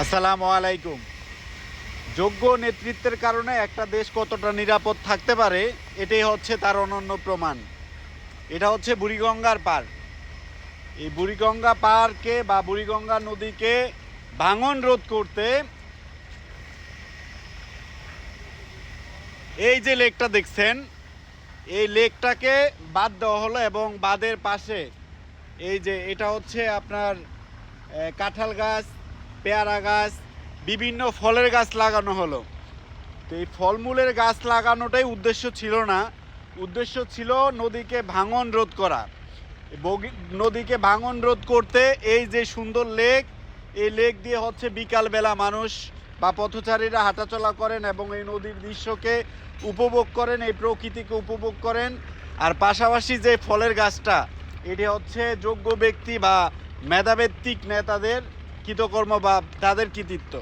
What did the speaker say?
আসসালামু আলাইকুম। যোগ্য নেতৃত্বের কারণে একটা দেশ কতটা নিরাপদ থাকতে পারে এটাই হচ্ছে তার অনন্য প্রমাণ। এটা হচ্ছে বুড়িগঙ্গার পার। এই বুড়িগঙ্গা পারকে বা বুড়িগঙ্গা নদীকে ভাঙন রোধ করতে এই যে লেকটা দেখছেন, এই লেকটাকে বাঁধ দেওয়া হলো এবং বাঁধের পাশে এই যে এটা হচ্ছে আপনার কাঁঠাল গাছ, পেয়ারা গাছ, বিভিন্ন ফলের গাছ লাগানো হলো। তো এই ফলমূলের গাছ লাগানোটাই উদ্দেশ্য ছিল না, উদ্দেশ্য ছিল নদীকে ভাঙন রোধ করা। নদীকে ভাঙন রোধ করতে এই যে সুন্দর লেক, এই লেক দিয়ে হচ্ছে বিকালবেলা মানুষ বা পথচারীরা হাঁটাচলা করেন এবং এই নদীর দৃশ্যকে উপভোগ করেন, এই প্রকৃতিকে উপভোগ করেন। আর পাশাপাশি যে ফলের গাছটা, এটি হচ্ছে যোগ্য ব্যক্তি বা মেধাভিত্তিক নেতাদের কৃতকর্ম বা তাদের কৃতিত্ব।